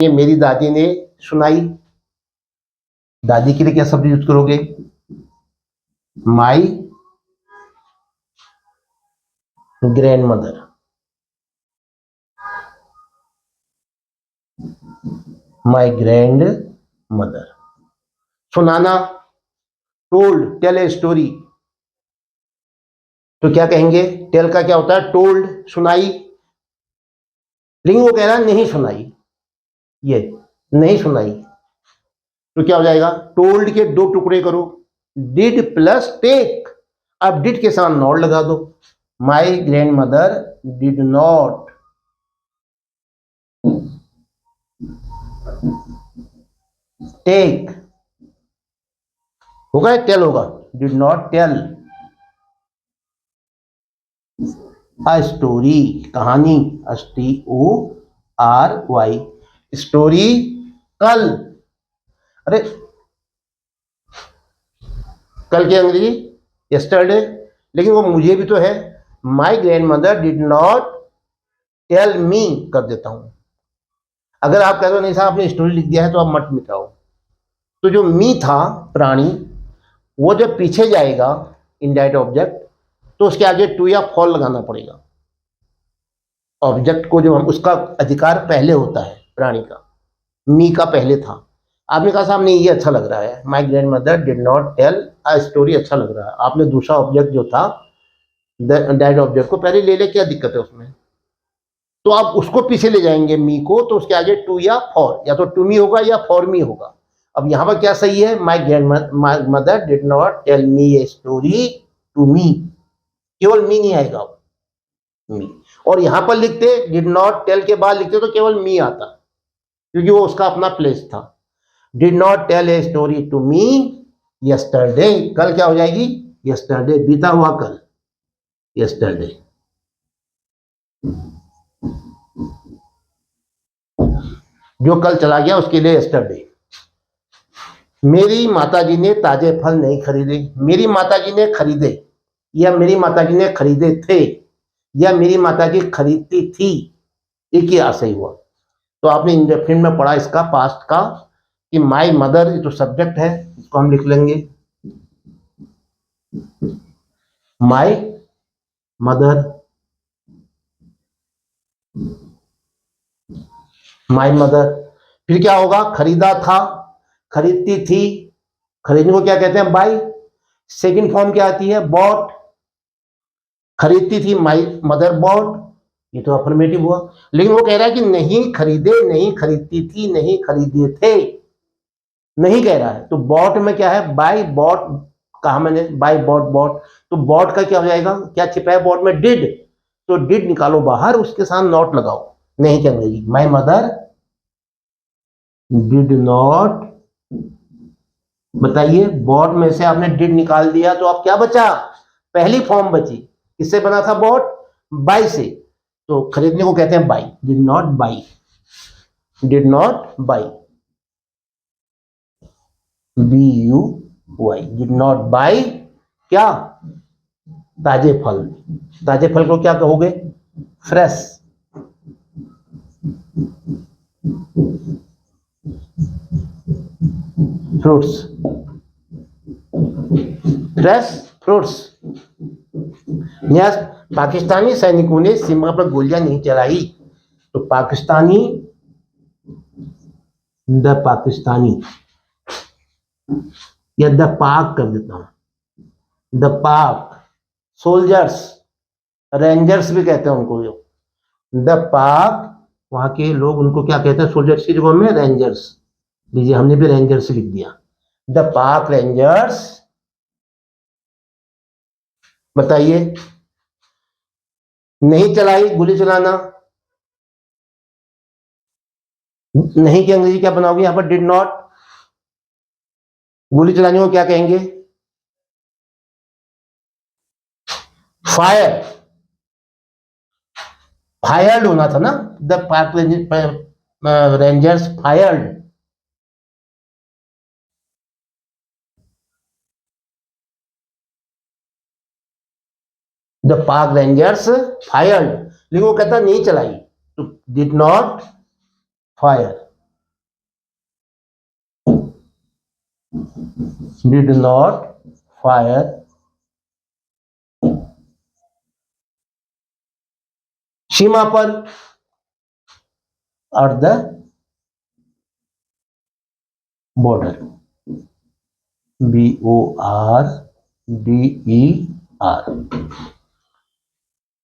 ये मेरी दादी ने सुनाई, दादी के लिए क्या शब्द यूज करोगे? My grand mother. My grand mother. सुनाना, टोल्ड, टेल ए स्टोरी। तो क्या कहेंगे? टेल का क्या होता है? टोल्ड, सुनाई। लेकिन वो कह रहा है नहीं सुनाई, ये नहीं सुनाई, तो क्या हो जाएगा? टोल्ड के दो टुकड़े करो, डिड प्लस टेक। अब डिड के साथ नॉट लगा दो। My grandmother did not take, होगा टेल होगा, did not tell a story, कहानी, STORY, स्टोरी कल। अरे कल की अंग्रेजी यस्टरडे, लेकिन वो मुझे भी तो है। My grandmother did not tell me कर देता हूं। अगर आप कहते हो नहीं साहब आपने स्टोरी लिख दिया है तो आप मत मिटाओ, तो जो मी था प्राणी, वो जब पीछे जाएगा इनडायरेक्ट ऑब्जेक्ट, तो उसके आगे टू या फॉल लगाना पड़ेगा। ऑब्जेक्ट को जो हम, उसका अधिकार पहले होता है प्राणी का, मी का पहले था। आपने कहा साहब नहीं ये अच्छा लग रहा है, my grandmother did not tell a story, अच्छा लग रहा है। आपने दूसरा ऑब्जेक्ट जो था डायरेक्ट ऑब्जेक्ट को पहले ले ले, क्या दिक्कत है उसमें? तो आप उसको पीछे ले जाएंगे मी को, तो उसके आगे टू या फॉर, या तो टू मी होगा या फॉर मी होगा। अब यहां पर क्या सही है? My grandmother did not tell me a story to me, केवल मी नहीं आएगा, मी। और यहां पर लिखते डिड नॉट टेल के बाद लिखते तो केवल मी आता, क्योंकि वो उसका अपना प्लेस था। Did not tell a story to me yesterday, कल क्या हो जाएगी? यस्टरडे, बीता हुआ कल, यस्टरडे। जो कल चला गया उसके लिए यस्टरडे। मेरी माताजी ने ताजे फल नहीं खरीदे, मेरी माताजी ने खरीदे, या मेरी माताजी ने खरीदे थे, या मेरी माताजी खरीदती थी, एक ही आशय हुआ। तो आपने इंडेफिनिट में पढ़ा इसका पास्ट का कि माई मदर जो सब्जेक्ट है इसको हम लिख लेंगे माई मदर, माई मदर। फिर क्या होगा? खरीदा था, खरीदती थी, खरीदने को क्या कहते हैं? बाई। सेकंड फॉर्म क्या आती है? बॉट। खरीदती थी, माई मदर बॉट, ये तो अफर्मेटिव हुआ। लेकिन वो कह रहा है कि नहीं खरीदे, नहीं खरीदती थी, नहीं खरीदे थे, नहीं कह रहा है। तो बॉट में क्या है? बाई बॉट, कहा मैंने बाई बॉट, बॉट। तो बॉट का क्या हो जाएगा? क्या छिपा है बॉट में? डिड। तो डिड निकालो बाहर, उसके साथ नॉट लगाओ, नहीं क्या अंग्रेजी, माई मदर डिड नॉट। बताइए, बॉट में से आपने डिड निकाल दिया तो अब क्या बचा? पहली फॉर्म बची, किससे बना था बॉट? बाई से। तो खरीदने को कहते हैं by, did not by, did not by, BUY, did not by क्या? ताजे फल। ताजे फल को क्या कहोगे? Fresh. Fruits, fresh fruits. Yes, Pakistani सैनिकों ने सीमा पर गोलियां नहीं चलाई, तो पाकिस्तानी, द पाकिस्तानी, या द पाक कर देता हूं, द पाक सोल्जर्स, रेंजर्स भी कहते हैं उनको, द पाक, वहां के लोग उनको क्या कहते हैं? सोल्जर्स की जगह में रेंजर्स। लीजिए हमने भी रेंजर्स लिख दिया, द पाक रेंजर्स। बताइए, नहीं चलाई, गोली चलाना, नहीं की अंग्रेजी क्या बनाओगे यहां पर? Did not. गोली चलाने को क्या कहेंगे? फायर, फायर्ड होना था ना, the Pak rangers fired. The Pak rangers fired, लेकिन वो कहता नहीं चलाई, तो did not fire. Did not fire सीमा पर और द बॉर्डर, BORDER।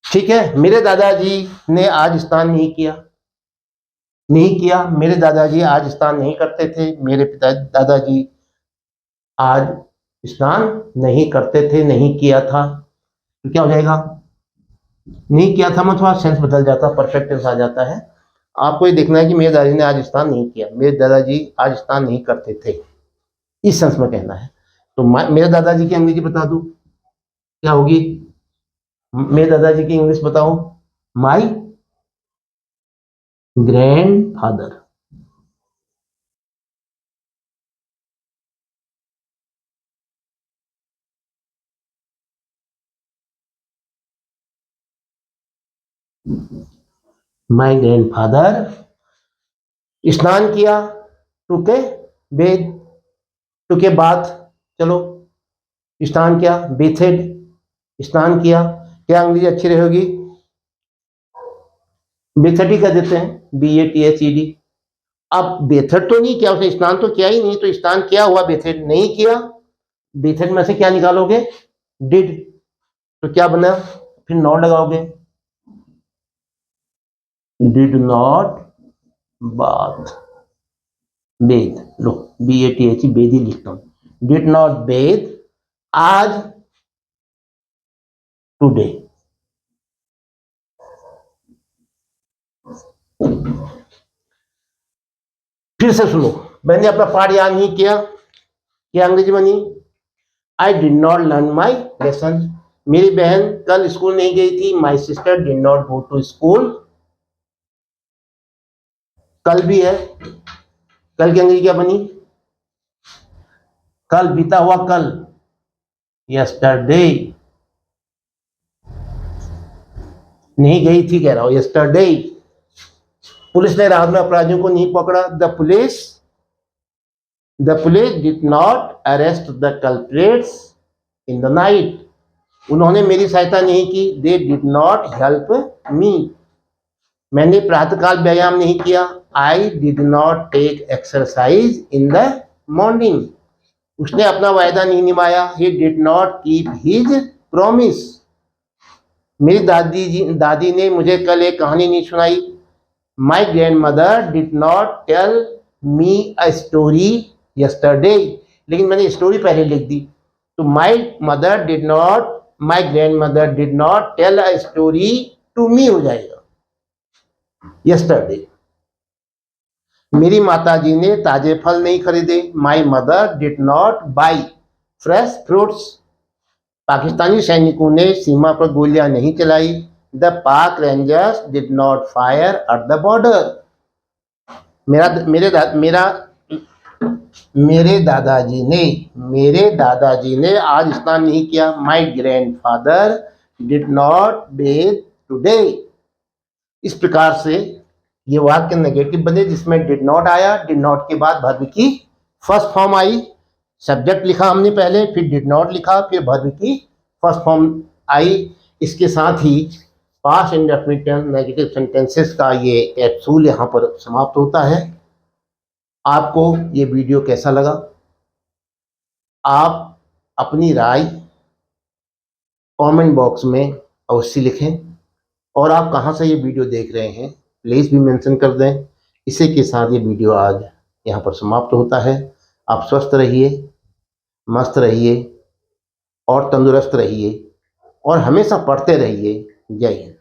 ठीक है, मेरे दादाजी ने आज स्नान नहीं किया, मेरे दादाजी आज स्नान नहीं करते थे, मेरे दादाजी आज स्नान नहीं करते थे, नहीं किया था, तो क्या हो जाएगा? नहीं किया था मतलब थोड़ा सेंस बदल जाता, परफेक्ट टेंस आ जाता है। आपको ये देखना है कि मेरे दादाजी ने आज स्नान नहीं किया, मेरे दादाजी आज स्नान नहीं करते थे, इस सेंस में कहना है। तो मेरे दादाजी की अंग्रेजी बता दूं, क्या होगी? मेरे दादाजी की इंग्लिश बताओ, माई ग्रैंडफादर। माई ग्रैंडफादर स्नान किया, टुके बेद, टुके बाथ, चलो स्नान किया, बेथेड स्नान किया। क्या अंग्रेजी अच्छी रहेगी? बेथेड ही कर देते हैं, BATHED। अब बेथेड तो नहीं किया, उसने स्नान तो किया ही नहीं, तो स्नान किया हुआ, बेथेड नहीं किया। बेथेड में से क्या निकालोगे? डिड, तो क्या बना? फिर नॉट लगाओगे, डिड नॉट बाथ बेद, लो BATH बेद ही लिखता हूं, डिड नॉट बेद आज, टुडे। फिर से सुनो, मैंने अपना पाठ याद नहीं किया, क्या अंग्रेजी बनी? I did not learn my lesson, मेरी बहन कल स्कूल नहीं गई थी, my sister did not go to school. कल भी है, कल की अंग्रेजी क्या बनी? कल, बीता हुआ कल, यस्टरडे। नहीं गई थी कह रहा हूं, यस्टरडे। पुलिस ने रात में अपराधियों को नहीं पकड़ा, the police did not arrest the culprits in the night, उन्होंने मेरी सहायता नहीं की, they did not help me. मैंने प्रातःकाल व्यायाम नहीं किया, I did not take exercise in the morning, उसने अपना वायदा नहीं निभाया, he did not keep his promise. मेरी दादी ने मुझे कल एक कहानी नहीं सुनाई, my grandmother did not tell me a story yesterday, लेकिन मैंने स्टोरी पहले लिख दी, तो my grandmother did not tell a story to me हो जाएगा, यस्टरडे। मेरी माताजी ने ताजे फल नहीं खरीदे, my mother did not by fresh fruits. Pakistani सैनिकों ने सीमा पर गोलियां नहीं चलाई, the Pak rangers did not fire at the border. मेरे दादाजी ने आज स्नान नहीं किया, माई grandfather did not Beth today. इस प्रकार से ये वाक्य नेगेटिव बने जिसमें डिड नॉट आया, डिड नॉट के बाद वर्ब की फर्स्ट फॉर्म आई, सब्जेक्ट लिखा हमने पहले, फिर डिड नॉट लिखा, फिर वर्ब की फर्स्ट फॉर्म आई। इसके साथ ही पास्ट इंडेफिनिट नेगेटिव सेंटेंसेस का ये कैप्सूल यहाँ पर समाप्त होता है। आपको ये वीडियो कैसा लगा? आप अपनी राय कमेंट बॉक्स में अवश्य लिखें, और आप कहाँ से ये वीडियो देख रहे हैं प्लीज़ भी मेंशन कर दें। इसी के साथ ये वीडियो आज यहाँ पर समाप्त होता है। आप स्वस्थ रहिए, मस्त रहिए और तंदुरुस्त रहिए, और हमेशा पढ़ते रहिए। जय हिंद।